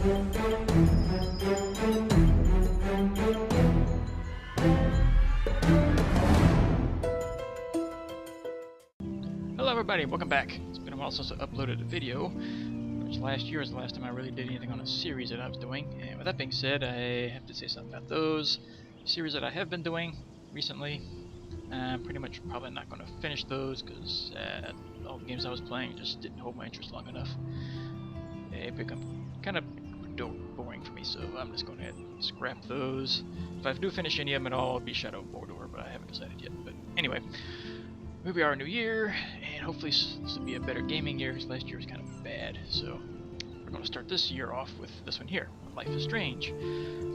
Hello everybody, welcome back. It's been a while since I uploaded a video, which last year was the last time I really did anything on a series that I was doing. And with that being said, I have to say something about those series that I have been doing recently. I'm pretty much probably not going to finish those because all the games I was playing just didn't hold my interest long enough. They become kind of boring for me, so I'm just going to scrap those. If I do finish any of them at all, it'll be Shadow of Mordor, but I haven't decided yet. But anyway, here we are, a new year, and hopefully this will be a better gaming year, because last year was kind of bad. So we're going to start this year off with this one here, Life is Strange,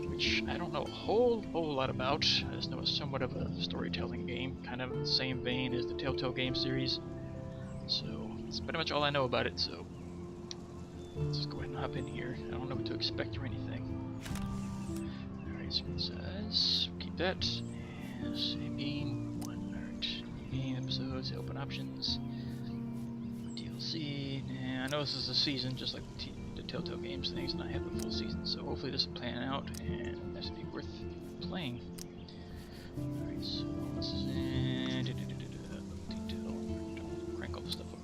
which I don't know a whole lot about. I just know it's somewhat of a storytelling game, kind of in the same vein as the Telltale game series. So that's pretty much all I know about it, so let's just go ahead and hop in here. I don't know what to expect or anything. Alright, screen size, keep that. And same beam, game episodes, open options, DLC. I know this is a season, just like the Telltale Games things, and I have the full season, so hopefully this will plan out and this will be worth playing. Alright, so this is in detail. Don't crank all the stuff up.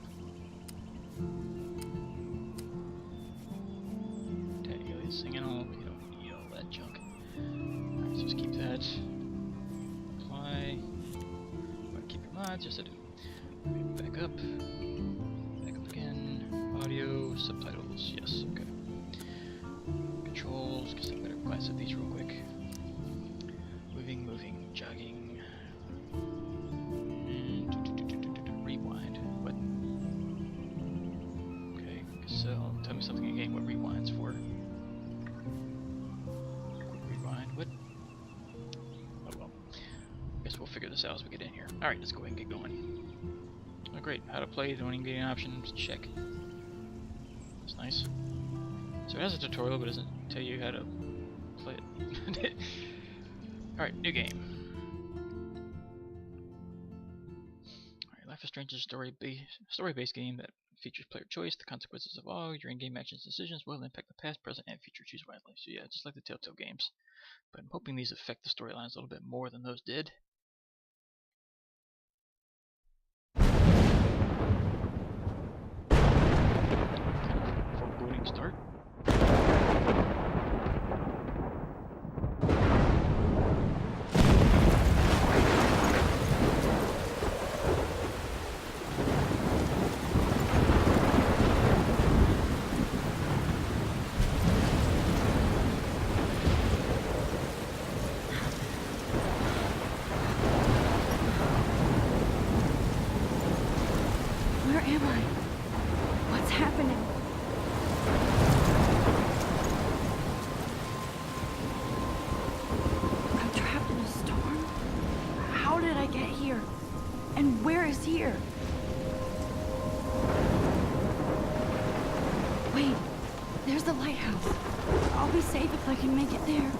Technically, singing all, you don't need all that junk. Alright, so just keep that. Apply. Keep your mods, yes I do. Okay, back up again. Audio, subtitles, yes, okay. Controls, guess I better glance at these real quick. Moving, jogging. Rewind. What? Okay, so tell me something again. What rewind's for? Rewind. What? Oh well. Guess we'll figure this out as we get in here. Alright, let's go ahead and get going. Oh great, how to play, the winning game options, check. That's nice. So it has a tutorial, but it doesn't tell you how to play it. Alright, new game. Alright, Life is Strange is a story-based game that features player choice. The consequences of all your in-game actions and decisions will impact the past, present, and future. Choose wisely. So yeah, just like the Telltale games. But I'm hoping these affect the storylines a little bit more than those did. Foreboding start. Where am I? What's happening? I'm trapped in a storm? How did I get here? And where is here? Wait, there's the lighthouse. I'll be safe if I can make it there.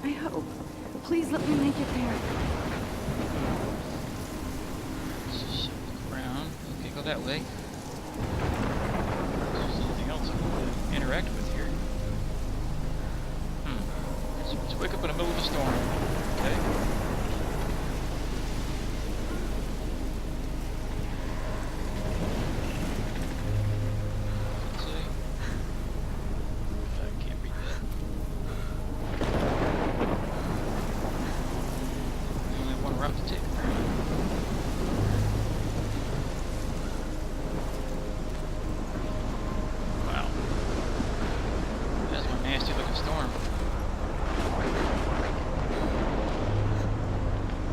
I hope. Please let me make it there. Go that way. There's something else I want to interact with here. Let's wake up in the middle of a storm. Okay. Let's see. I can't read that. Only one route to take. Storm.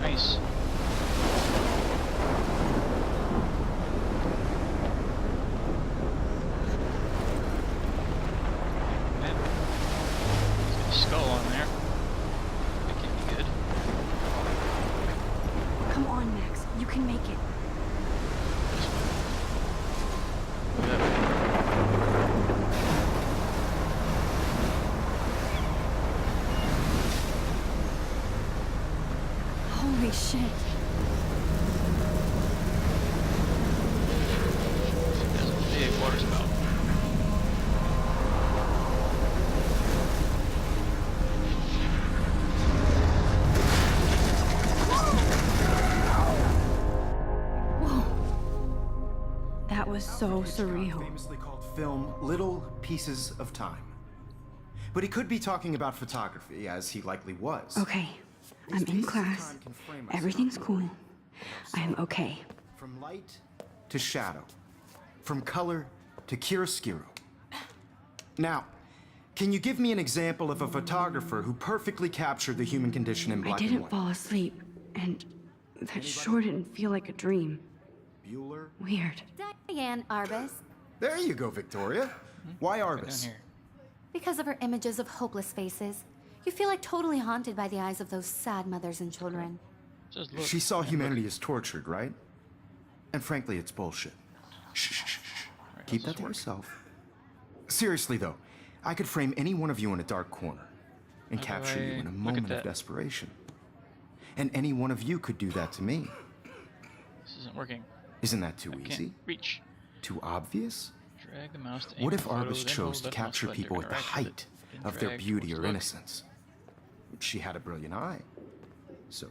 Nice. Man, there's got a skull on there. That can't be good. Come on, Max. You can make it. Holy shit. There's a big water spout. was so Hitchcock surreal. famously called film little pieces of time. But he could be talking about photography, as he likely was. Okay, I'm in pieces of class. time can frame us Everything's cool. I'm okay. From light to shadow. From color to chiaroscuro. Now, can you give me an example of a photographer who perfectly captured the human condition in I black and didn't white? fall asleep, and that sure didn't feel like a dream. Bueller? Weird. Diane Arbus, There you go, Victoria. Why Right down Arbus? here. because of her images of hopeless faces, you feel like totally haunted by the eyes of those sad mothers and children. Just look. She saw and humanity as tortured, right? And frankly, it's bullshit. Shh, shh, shh, shh. Alright, Keep how's that this to work? yourself. Seriously, though, I could frame any one of you in a dark corner and How do capture you I in a look at moment of that? desperation. And any one of you could do that to me. This isn't working. Isn't that too I easy? can't reach. Too obvious? Drag the mouse to aim What for if the photo, Arbus then chose hold to left mouse capture button to people at the interact with height it, then of their drag beauty towards or the look. innocence? She had a brilliant eye. So,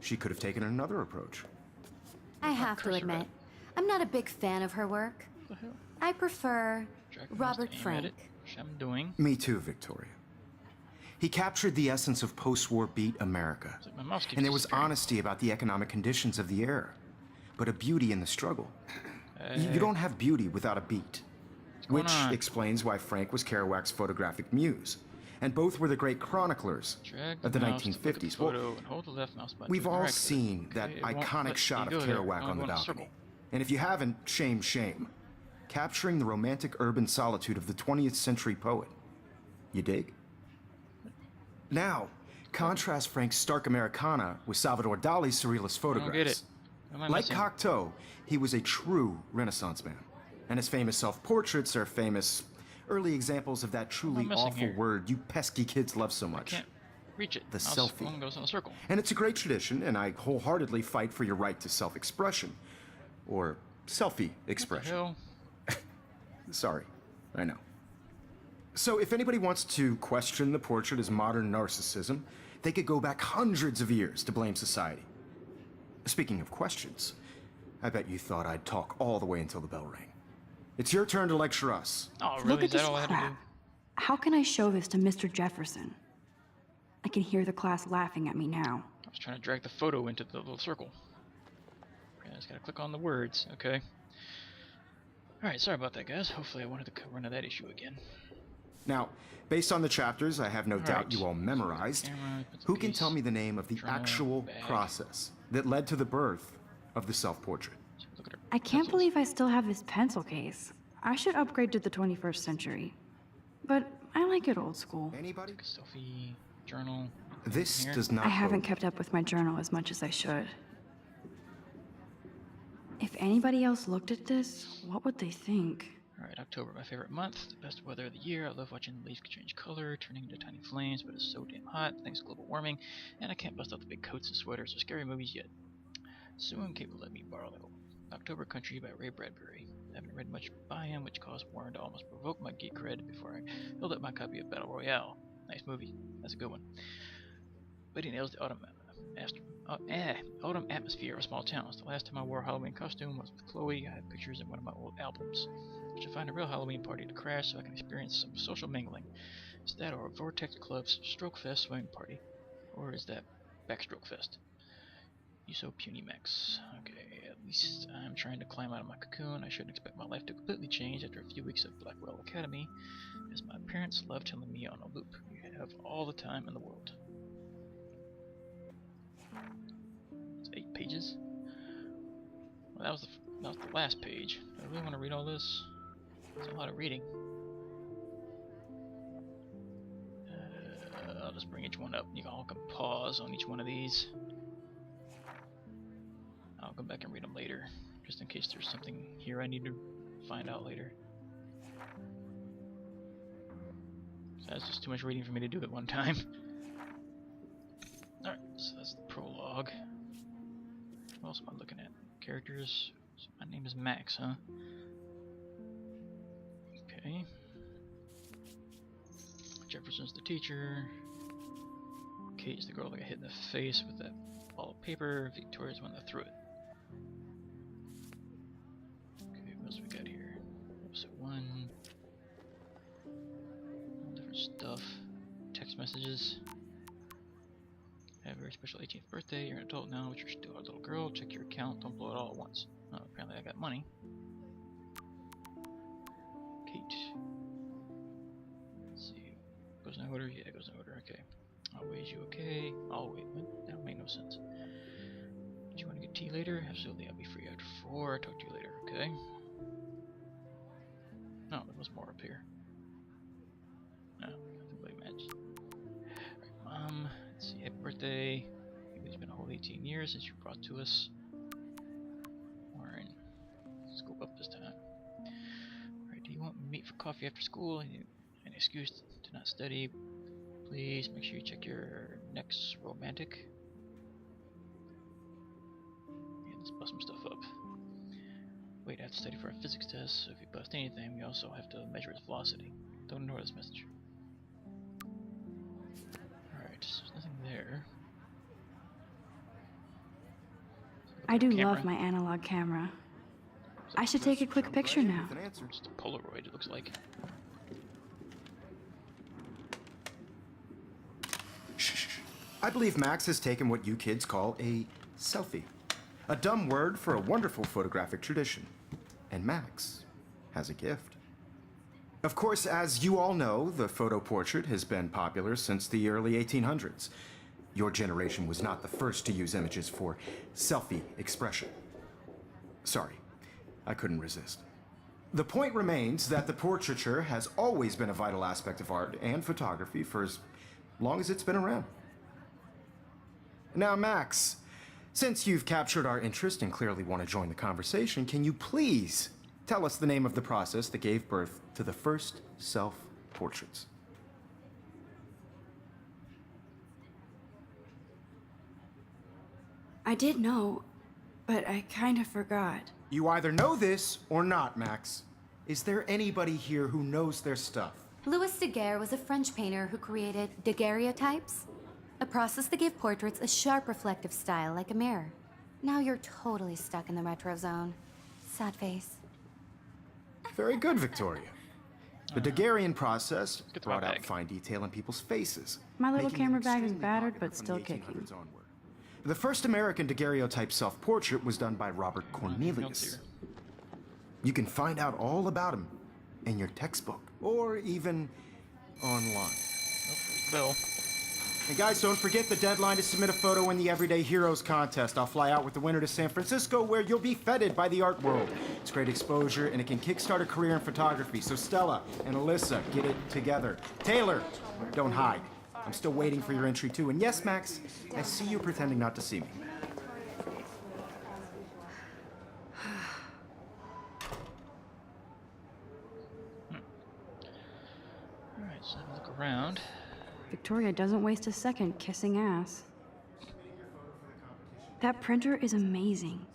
she could have taken another approach. I have to cursor admit, at? I'm not a big fan of her work. What the hell? I prefer Drag the mouse Robert to aim at Frank. it, which I'm doing. Me too, Victoria. He captured the essence of post-war beat America. It's like my mouse keeps And there was disappearing. honesty about the economic conditions of the era, but a beauty in the struggle. You don't have beauty without a beat. going Which on? explains why Frank was Kerouac's photographic muse. And both were the great chroniclers Drag of the mouse to look at the 1950s. photo and hold the left mouse button We've to all interact with it. seen that Okay, it won't iconic let shot me of go there. Kerouac I'm on the going in a balcony. circle. And if you haven't, shame, shame. Capturing the romantic urban solitude of the 20th century poet. You dig? Now, contrast Frank's stark Americana with Salvador Dali's surrealist I photographs. don't get it. What am I Like missing? Cocteau, he was a true Renaissance man. And his famous self-portraits are famous early examples of that truly missing awful here? word you pesky kids love so much. Can't reach it. The Mouse selfie. only goes in a circle. And it's a great tradition, and I wholeheartedly fight for your right to self-expression. Or selfie expression. Hell, Sorry, I know. So if anybody wants to question the portrait as modern narcissism, they could go back hundreds of years to blame society. Speaking of questions, I bet you thought I'd talk all the way until the bell rang. It's your turn to lecture us. oh Look really? at Is that this all I had to do? crap. How can I show this to Mr. Jefferson? I can hear the class laughing at me now. I was trying to drag the photo into the little circle. Okay, I just gotta click on the words. Okay. Alright, sorry about that, guys. Hopefully I wanted to run into that issue again. Now, based on the chapters I have no doubt right. you all memorized, Camera, bits and who can piece, tell me the name of the journal, actual bag. process that led to the birth of the self-portrait? So look at her I can't pencils. believe I still have this pencil case. I should upgrade to the 21st century. But I like it old school. Anybody? Selfie, journal. This here. does not I haven't bode- kept up with my journal as much as I should. If anybody else looked at this, what would they think? Alright, October, my favorite month, the best weather of the year. I love watching the leaves change color, turning into tiny flames, but it's so damn hot thanks to global warming, and I can't bust out the big coats and sweaters or scary movies yet. Soon Kate will let me borrow the October Country by Ray Bradbury. I haven't read much by him, which caused Warren to almost provoke my geek cred before I held up my copy of Battle Royale. Nice movie. That's a good one. But he nails the autumn atmosphere of small towns. The last time I wore a Halloween costume was with Chloe. I have pictures in one of my old albums. I should find a real Halloween party to crash so I can experience some social mingling. Is that or a Vortex Club's Stroke Fest swimming party? Or is that Backstroke Fest? You so puny Max. Okay, at least I'm trying to climb out of my cocoon. I shouldn't expect my life to completely change after a few weeks of Blackwell Academy, as my parents love telling me on a loop. You have all the time in the world. It's 8 pages. Well, that was the last page. Do I really want to read all this? It's a lot of reading. I'll just bring each one up. You all can pause on each one of these. I'll go back and read them later, just in case there's something here I need to find out later. So that's just too much reading for me to do at one time. Alright, so that's the prologue. What else am I looking at? Characters. So my name is Max, huh? Okay. Jefferson's the teacher. Kate's the girl that got hit in the face with that ball of paper. Victoria's the one that threw it. Okay, what's stuff. Text messages. Have a very special 18th birthday. You're an adult now, but you're still a little girl. Check your account. Don't blow it all at once. Oh, apparently I got money. Kate. Let's see. Goes in order? Yeah, it goes in order. Okay. Always you okay? Always. That would make no sense. Do you want to get tea later? Absolutely. I'll be free after 4. I'll talk to you later. Okay. No, there was more up here. No, nothing really matched. Alright, Mom. Let's see. Happy birthday. It's been a whole 18 years since you brought to us. Warren. Scoop up this time. Alright, do you want to meet for coffee after school? An excuse to not study? Please make sure you check your next romantic. Yeah, let's bust some stuff up. Wait, I have to study for a physics test, so if you bust anything, we also have to measure its velocity. Don't ignore this message. Alright, so there's nothing there. I do love my analog camera. I should take a quick picture now. It's a Polaroid, it looks like. I believe Max has taken what you kids call a selfie. A dumb word for a wonderful photographic tradition. And Max has a gift. Of course, as you all know, the photo portrait has been popular since the early 1800s. Your generation was not the first to use images for selfie expression. Sorry, I couldn't resist. The point remains that the portraiture has always been a vital aspect of art and photography for as long as it's been around. Now, Max, since you've captured our interest and clearly want to join the conversation, can you please tell us the name of the process that gave birth to the first self-portraits? I did know, but I kind of forgot. You either know this or not, Max. Is there anybody here who knows their stuff? Louis Daguerre was a French painter who created daguerreotypes, a process that gave portraits a sharp reflective style like a mirror. Now you're totally stuck in the retro zone. Sad face. Very good, Victoria. The Daguerrean process Get the brought out bag. fine detail in people's faces. My little making them camera bag is extremely battered, popular but from still the kicking. 1800s onward. The first American daguerreotype self-portrait was done by Robert Cornelius. You can find out all about him in your textbook, or even online. Bill. And guys, don't forget the deadline to submit a photo in the Everyday Heroes contest. I'll fly out with the winner to San Francisco, where you'll be feted by the art world. It's great exposure, and it can kickstart a career in photography. So Stella and Alyssa, get it together. Taylor, don't hide. I'm still waiting for your entry too. And yes, Max, I see you pretending not to see me. Alright, so have a look around. Victoria doesn't waste a second kissing ass. That printer is amazing.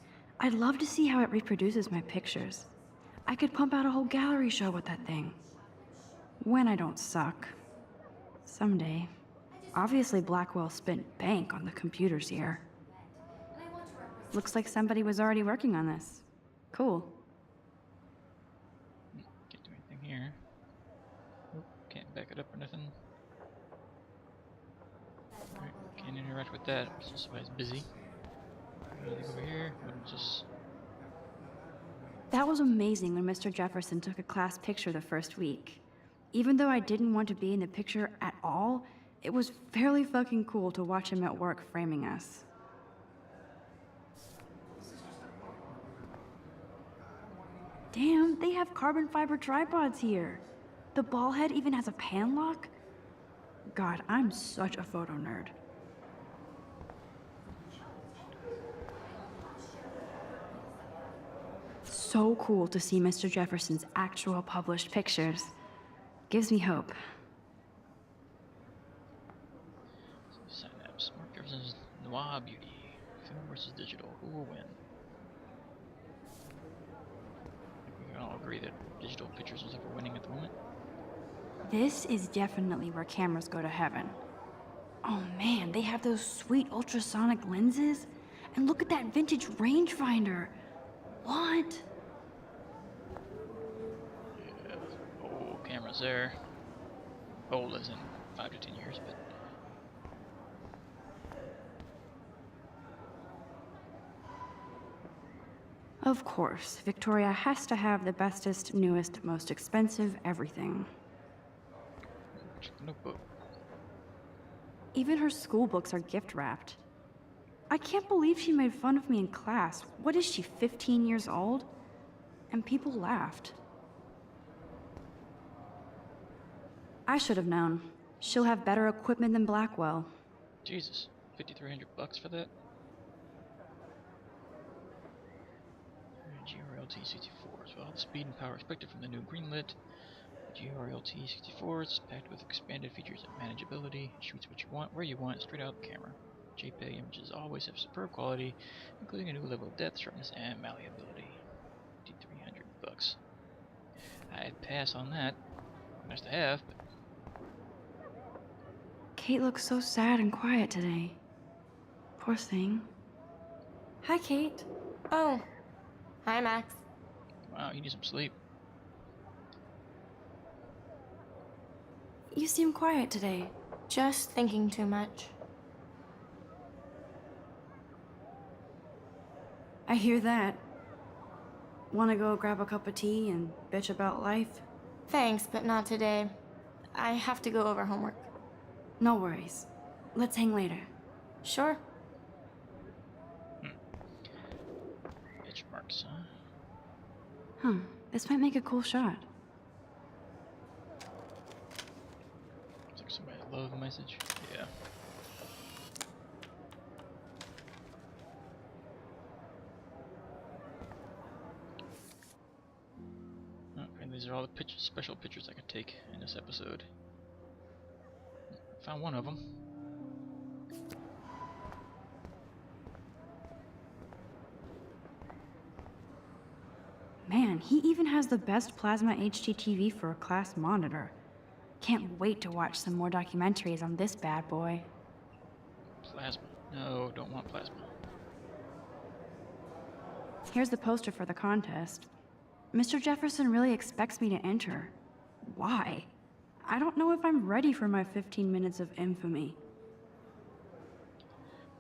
I'd love to see how it reproduces my pictures. I could pump out a whole gallery show with that thing. When I don't suck. Someday. Obviously, Blackwell spent bank on the computers here. Looks like somebody was already working on this. Cool. Can't do anything here. Nope, can't back it up or nothing. Alright, can't interact with that, so somebody's busy. Anything over here? Just... That was amazing when Mr. Jefferson took a class picture the first week. Even though I didn't want to be in the picture at all, it was fairly fucking cool to watch him at work framing us. Damn, they have carbon fiber tripods here. The ball head even has a pan lock. God, I'm such a photo nerd. So cool to see Mr. Jefferson's actual published pictures. Gives me hope. Synapse. Mark Jefferson's Noir Beauty. Film versus digital. Who will win? We can all agree that digital pictures is ever winning at the moment. This is definitely where cameras go to heaven. Oh man, they have those sweet ultrasonic lenses. And look at that vintage rangefinder. What? Yeah. Oh, cameras there. Old as in 5 to 10 years, but... Of course, Victoria has to have the bestest, newest, most expensive everything. Check the notebook. Even her school books are gift wrapped. I can't believe she made fun of me in class. What is she, 15 years old? And people laughed. I should have known. She'll have better equipment than Blackwell. Jesus, $5,300 for that? GRLT 64s. Well, the speed and power expected from the new greenlit GRLT 64s, packed with expanded features and manageability. It shoots what you want, where you want, straight out the camera. JPEG images always have superb quality, including a new level of depth, sharpness, and malleability. $5,300. I'd pass on that. Nice to have, but Kate looks so sad and quiet today. Poor thing. Hi, Kate. Oh. Hi, Max. wow, you need some sleep. You seem quiet today. Just thinking too much. I hear that. Wanna go grab a cup of tea and bitch about life? Thanks, but not today. I have to go over homework. No worries. Let's hang later. Sure. Itch marks, huh? Huh. This might make a cool shot. Looks like somebody love a message. Yeah. And these are all the pictures, special pictures I could take in this episode. Found one of them. Man, he even has the best plasma HDTV for a class monitor. Can't wait to watch some more documentaries on this bad boy. Plasma. No, don't want plasma. Here's the poster for the contest. Mr. Jefferson really expects me to enter. Why? I don't know if I'm ready for my 15 minutes of infamy.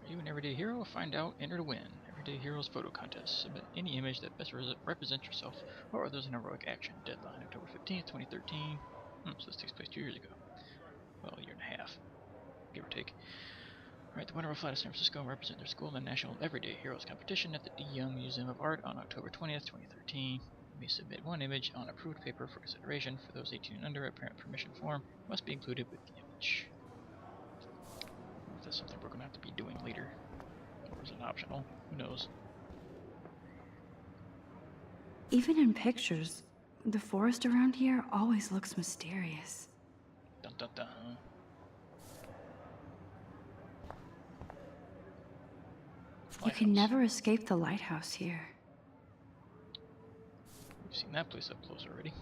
Are you an everyday hero? Find out, enter to win. Everyday Heroes photo contest. Submit any image that best represents yourself or others in heroic action. Deadline October 15th, 2013. So this takes place 2 years ago. Well, a year and a half, give or take. Alright, the winner will fly to San Francisco and represent their school in the National Everyday Heroes competition at the D. Young Museum of Art on October 20th, 2013. You may submit one image on approved paper for consideration. For those 18 and under, a parent permission form must be included with the image. I don't know if that's something we're going to have to be doing later. Or is it optional? Who knows? Even in pictures, the forest around here always looks mysterious. Dun dun dun. You can never escape the lighthouse here. We've seen that place up close already.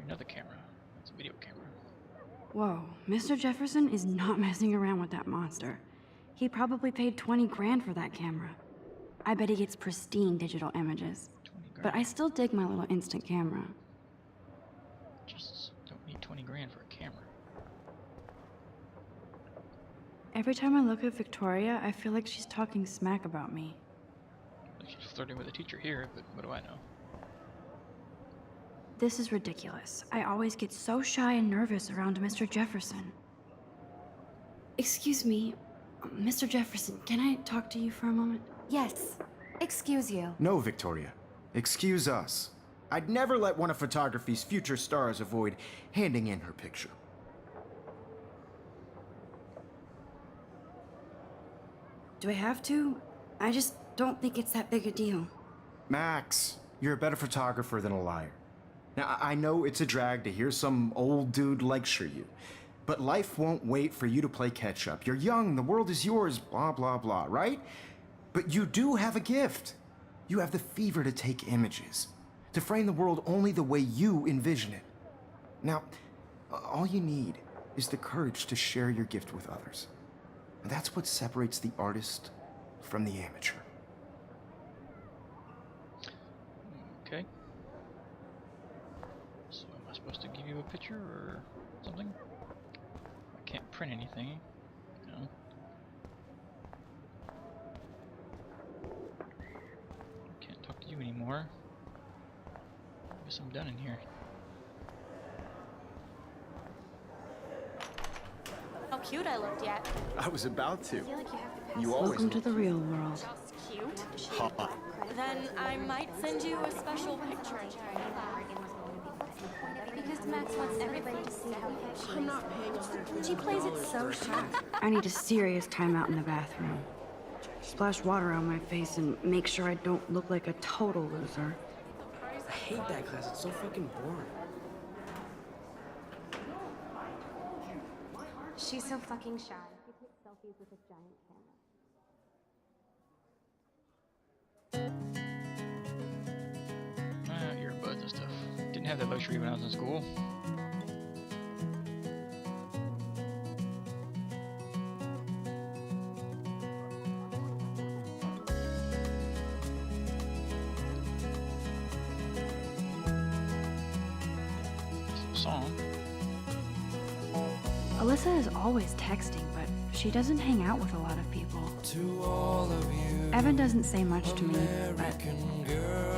Another camera. It's a video camera. Whoa, Mr. Jefferson is not messing around with that monster. He probably paid 20 grand for that camera. I bet he gets pristine digital images. 20 grand. But I still dig my little instant camera. Just don't need 20 grand for a camera. Every time I look at Victoria, I feel like she's talking smack about me. Like she's flirting with a teacher here, but what do I know? This is ridiculous. I always get so shy and nervous around Mr. Jefferson. Excuse me, Mr. Jefferson, can I talk to you for a moment? Yes. Excuse you. No, Victoria. Excuse us. I'd never let one of photography's future stars avoid handing in her picture. Do I have to? I just don't think it's that big a deal. Max, you're a better photographer than a liar. Now, I know it's a drag to hear some old dude lecture you, but life won't wait for you to play catch up. You're young, the world is yours, blah, blah, blah, right? But you do have a gift. You have the fever to take images, to frame the world only the way you envision it. Now, all you need is the courage to share your gift with others. And that's what separates the artist from the amateur. Okay. So am I supposed to give you a picture or something? I can't print anything. No. Can't talk to you anymore. Guess I'm done in here. How cute I looked yet. I was about to. I feel like you have to pass. You always Welcome to look the real world. Just cute. hot. Then I might send you a special picture. Because Max wants everybody to see how hip she I'm is. not paying $150. She plays it so sharp. I need a serious timeout in the bathroom. Splash water on my face and make sure I don't look like a total loser. I hate that class. It's so fucking boring. She's so fucking shy. She takes selfies with a giant camera. Earbuds and stuff. Didn't have that luxury when I was in school. Song. Alyssa is always texting, but she doesn't hang out with a lot of people. Evan doesn't say much to me, but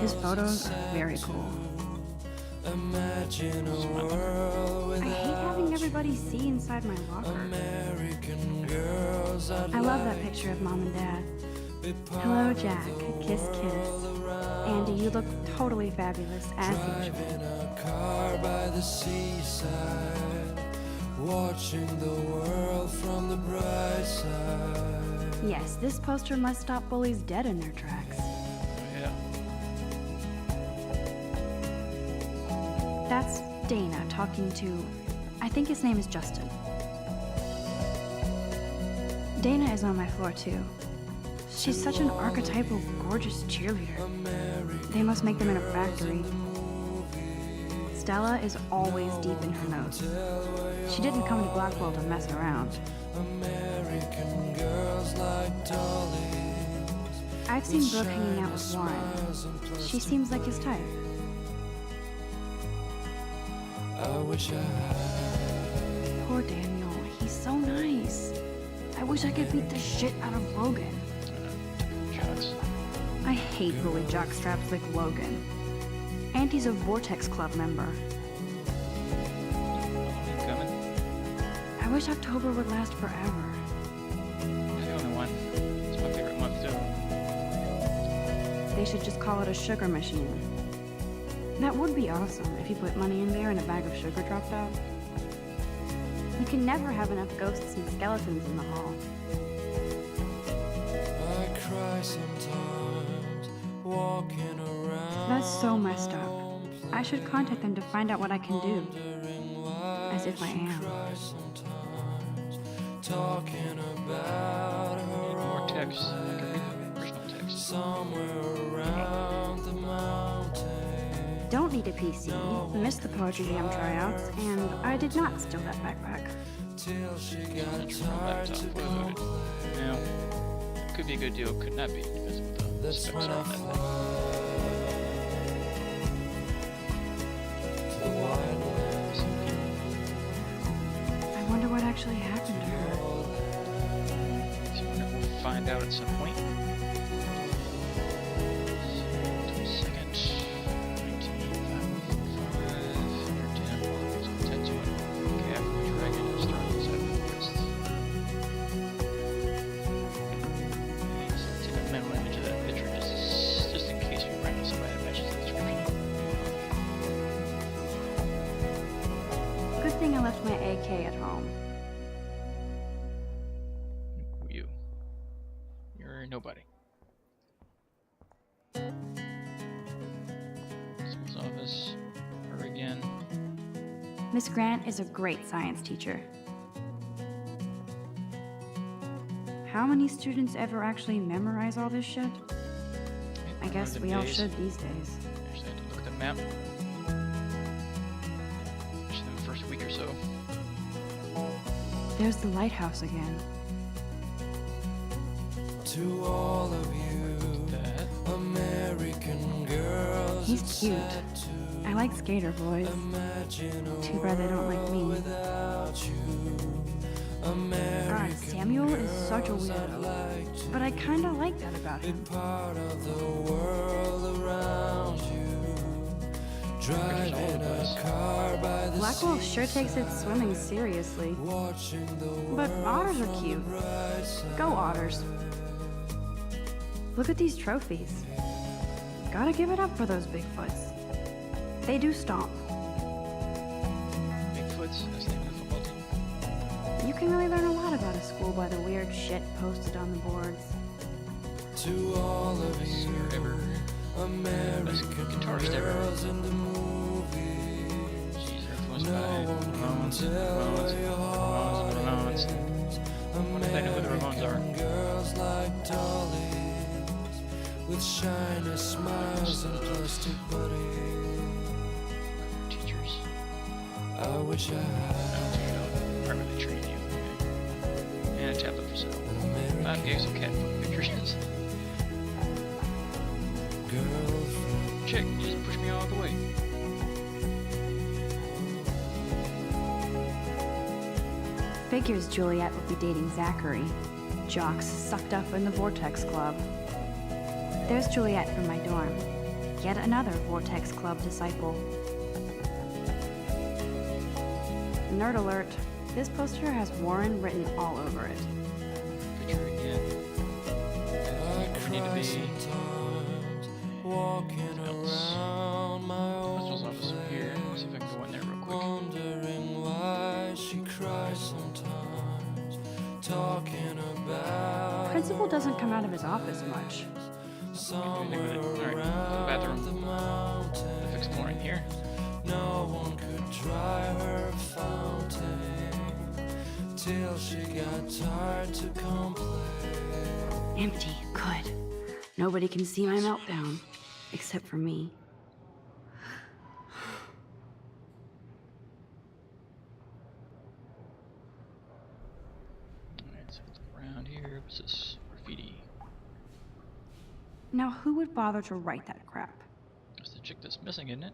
his photos are very cool. I hate having everybody see inside my locker. I love that picture of Mom and Dad. Hello, Jack. Kiss, kiss. Andy, you look totally fabulous, as usual. Car by the seaside, watching the world from the bright side. Yes, this poster must stop bullies dead in their tracks. Yeah. That's Dana talking to, I think his name is Justin. Dana is on my floor too. She's such an archetypal, gorgeous cheerleader. They must make them in a factory. Stella is always deep in her notes. She didn't come to Blackwell to mess around. American girls like dollies. I've seen Brooke hanging out with Warren. She seems like his type. I wish I had. Poor Daniel, he's so nice. I wish I could beat the shit out of Logan. Jocks. I hate bully jockstraps like Logan. And he's a Vortex Club member. Coming? I wish October would last forever. The only one. It's my favorite month too. They should just call it a sugar machine. That would be awesome if you put money in there and a bag of sugar dropped out. You can never have enough ghosts and skeletons in the hall. I cry sometimes, walking around. That's so messed up. I should contact them to find out what I can do. As if I am. Sometimes, talking about her More text. I can read the original text. somewhere around the mountain. Don't need a PC, missed the Poetry Jam tryouts, and I did not steal that backpack. Till she got That's from my tired laptop. to Fully loaded. Now, could be a good deal, could not be, because of what the That's specs when are I on that thing. to the wide west. I wonder what actually happened to her. So we'll find out at some point. 22nd, 1945, 10 to it. Okay, after we drag it and start this out of the list. Take a mental image of that picture just in case we run into somebody that matches the description. Good thing I left my AK at home. Who are you? You're nobody. Principal's office. Her again. Miss Grant is a great science teacher. How many students ever actually memorize all this shit? I guess we all should these days. Actually, I had to look at the map. Actually, the first week or so. There's the lighthouse again. To all of you, That. American girls. He's it's cute. sad to I like skater boys. imagine a Too Too bad they don't like me. without you. God, Samuel is such a weirdo. But I kinda like that about him. Part of the world around you. Driving a car by the Blackwell sure takes its swimming seriously. watching the But otters are cute. Go otters. Look at these trophies. Gotta give it up for those Bigfoots. They do stomp. Bigfoots, that's the name of the football team. You can really learn a lot about a school by the weird shit posted on the boards. to all of Sir you ever. Best American guitarist ever. girls in the movies. Jeez, they're influenced by No one can Ramones, tell your Ramones. I wonder if they know who the Ramones are. American girls like dollies with shiny smiles and plastic bodies. Teachers. I wish I had Privately train you. Okay. And a tablet for sale. an American 5 gigs of cat pictures. girlfriend. Chick, you just push me all the way. Figures Juliet would be dating Zachary. Jocks sucked up in the Vortex Club. There's Juliet from my dorm. Yet another Vortex Club disciple. Nerd alert. This poster has Warren written all over it. Picture again. I We need to cry be. sometimes walking around my Principal's own office over here. Let's see if I can go in there real quick. wondering why she cries sometimes, talking about Principal doesn't come out of his office much. somewhere Alright, around bathroom. the mountain. Fix the flooring here. No one could dry her fountain till she got tired to complain. Empty. Good. Nobody can see my meltdown. Except for me. Alright, so let's go around here. What's this? Graffiti. Now, who would bother to write that crap? That's the chick that's missing, isn't it?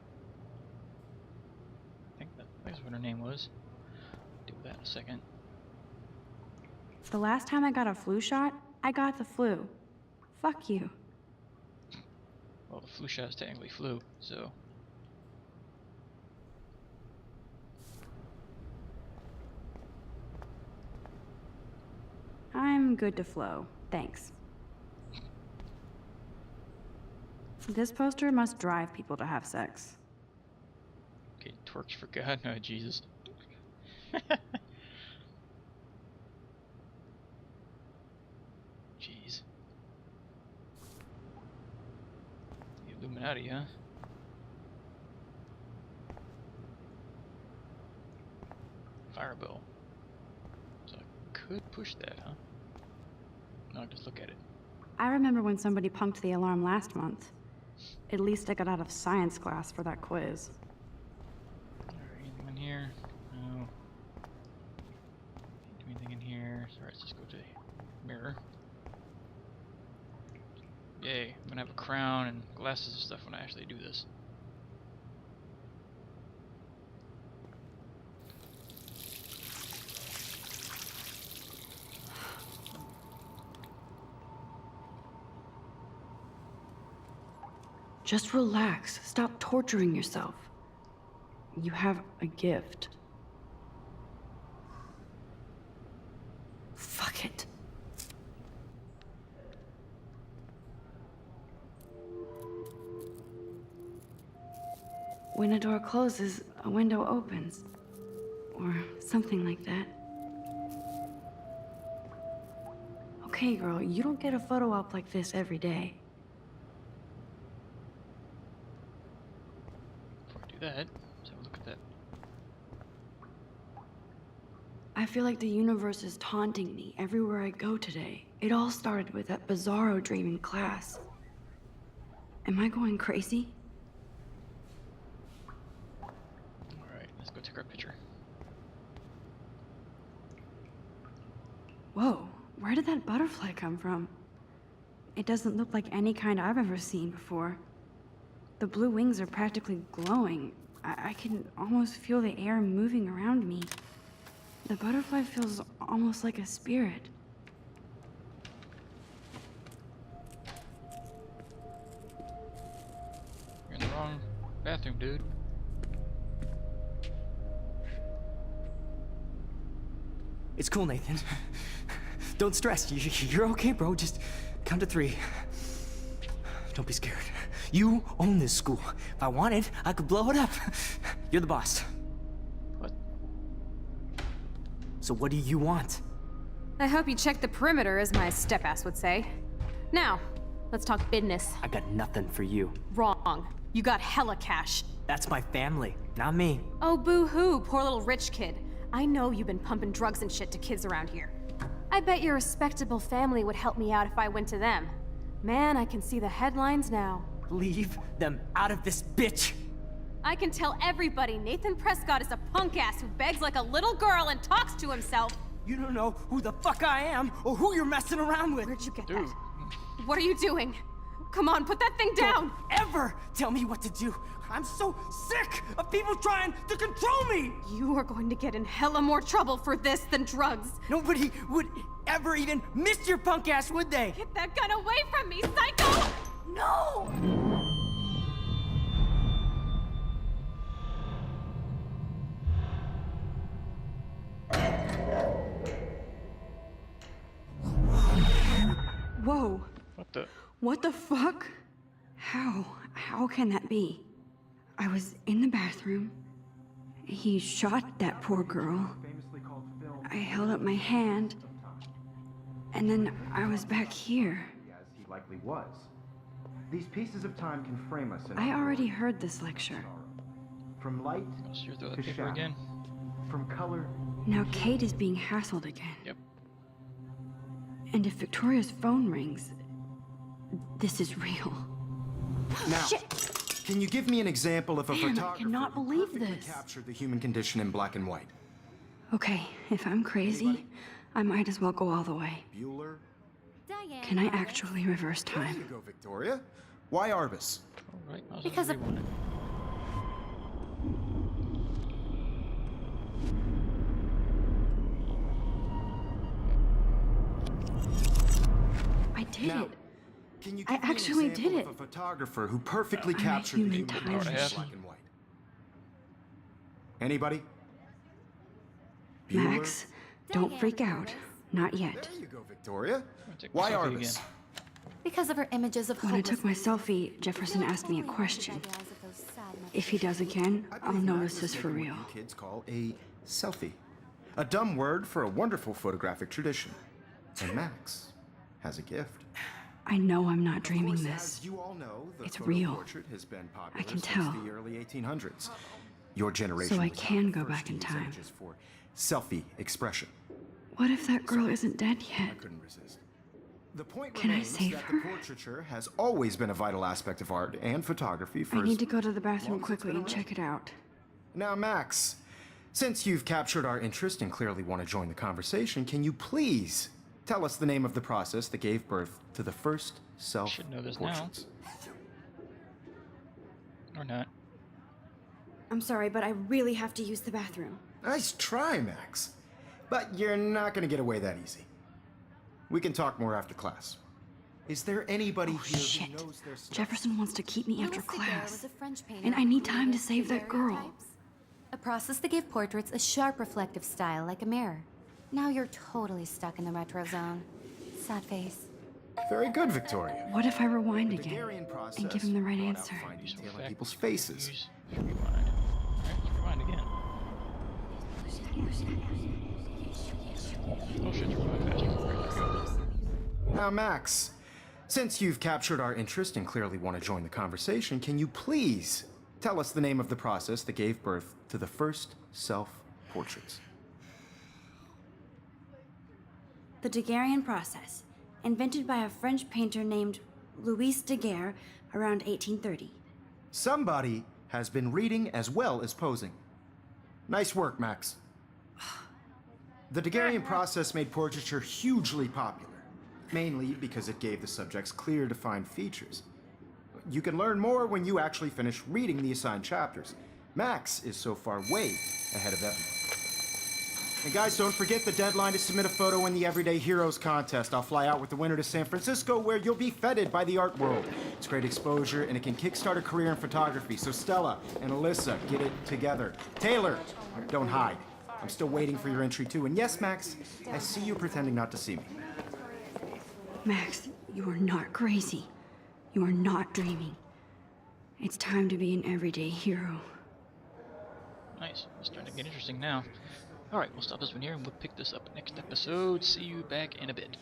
That's what her name was. Deal with that in a second. The last time I got a flu shot, I got the flu. Fuck you. Well, the flu shot is technically flu, so. I'm good to flow. Thanks. This poster must drive people to have sex. Okay, twerks for God, no, Jesus. Jeez. The Illuminati, huh? Fire bill. So I could push that, huh? No, just look at it. I remember when somebody punked the alarm last month. At least I got out of science class for that quiz. Alright, anything in here? No. Can't do anything in here. So let's just go to mirror. Yay, I'm gonna have a crown and glasses and stuff when I actually do this. Just relax. Stop torturing yourself. You have a gift. Fuck it. When a door closes, a window opens. Or something like that. Okay, girl, you don't get a photo op like this every day. Before I do that, let's have a look at that. I feel like the universe is taunting me everywhere I go today. It all started with that bizarro dream in class. Am I going crazy? Alright, let's go take our picture. Whoa, where did that butterfly come from? It doesn't look like any kind I've ever seen before. The blue wings are practically glowing. I can almost feel the air moving around me. The butterfly feels almost like a spirit. You're in the wrong bathroom, dude. It's cool, Nathan. Don't stress. You're okay, bro. Just count to 3. Don't be scared. You own this school. If I wanted, I could blow it up. You're the boss. What? So what do you want? I hope you checked the perimeter, as my step-ass would say. Now, let's talk business. I got nothing for you. Wrong. You got hella cash. That's my family, not me. Oh, boo-hoo, poor little rich kid. I know you've been pumping drugs and shit to kids around here. I bet your respectable family would help me out if I went to them. Man, I can see the headlines now. Leave them out of this bitch! I can tell everybody Nathan Prescott is a punk ass who begs like a little girl and talks to himself. You don't know who the fuck I am or who you're messing around with. Where'd you get Dude. that? What are you doing? Come on, put that thing down! Don't ever tell me what to do. I'm so sick of people trying to control me! You are going to get in hella more trouble for this than drugs. Nobody would ever even miss your punk ass, would they? Get that gun away from me, psycho! No! Whoa. What the? What the fuck? How can that be? I was in the bathroom. He shot that poor girl. I held up my hand. And then I was back here. As he likely was. These pieces of time can frame us in I already heard this lecture. from light Oh, so you're through that to paper shadow, again? from color. Now Kate is being hassled again. Yep. And if Victoria's phone rings, this is real. Now, can you give me an example of a Man, I photographer cannot who believe perfectly this. captured the human condition in black and white? Okay, if I'm crazy, I might as well go all the way. Bueller? Diane. Can I Arbus. actually reverse There you time? go, Victoria. Why Arbus? Alright, might as well Because of- rewind it. I did Now, it. can you I give me an actually example did of it. a photographer who perfectly I'm a captured the human human time condition in machine. black and white? Anybody? Bueller? Max, don't freak out. Not yet. There you go, Victoria. Take my Why selfie Arbus? again. Because of her images of When I took my hopelessness. selfie, Jefferson asked me a question. Ideas of those sad If he does again, I I'll believe know Max this is is for taking real. what you kids call a selfie. A dumb word for a wonderful photographic tradition. And Max has a gift. I know I'm not Of dreaming course, this. As you all know, the It's photo real. portrait has been popular I can since tell. the early 1800s. Your generation So I was can the go first back to in use time. images for selfie expression. What if that girl isn't dead I yet? couldn't resist. The point Can I remains save that her? the portraiture has always been a vital aspect of art and photography for I as need to go to the long bathroom as it's quickly been and check it out. Now, Max, since you've captured our interest and clearly want to join the conversation, can you please tell us the name of the process that gave birth to the first Should know this now. self-portraits? Or not. I'm sorry, but I really have to use the bathroom. Nice try, Max. But you're not going to get away that easy. We can talk more after class. Is there anybody here Shit. who knows their stuff? Jefferson wants to keep me after Louis Daguerre class. was a French painter And I who need time to created save that girl. daguerreotypes, a process that gave portraits a sharp reflective style like a mirror. Now you're totally stuck in the retro zone. Sad face. Very good, Victoria. What if I rewind The again Daguerrean process and give him the right brought out answer? fine Use detail in effect, people's faces. Use rewind. Alright, let's rewind again. Oh shit, rewind faster. There we go. Now, Max, since you've captured our interest and clearly want to join the conversation, can you please tell us the name of the process that gave birth to the first self-portraits? The Daguerrean process, invented by a French painter named Louis Daguerre around 1830. Somebody has been reading as well as posing. Nice work, Max. The Daguerrean process made portraiture hugely popular, mainly because it gave the subjects clear, defined features. You can learn more when you actually finish reading the assigned chapters. Max is so far way ahead of everyone. And guys, don't forget the deadline to submit a photo in the Everyday Heroes contest. I'll fly out with the winner to San Francisco, where you'll be feted by the art world. It's great exposure, and it can kickstart a career in photography. So Stella and Alyssa, get it together. Taylor, don't hide. I'm still waiting for your entry too. And yes, Max, I see you pretending not to see me. Max, you are not crazy. You are not dreaming. It's time to be an everyday hero. Nice. It's starting to get interesting now. Alright, we'll stop this one here and we'll pick this up next episode. See you back in a bit.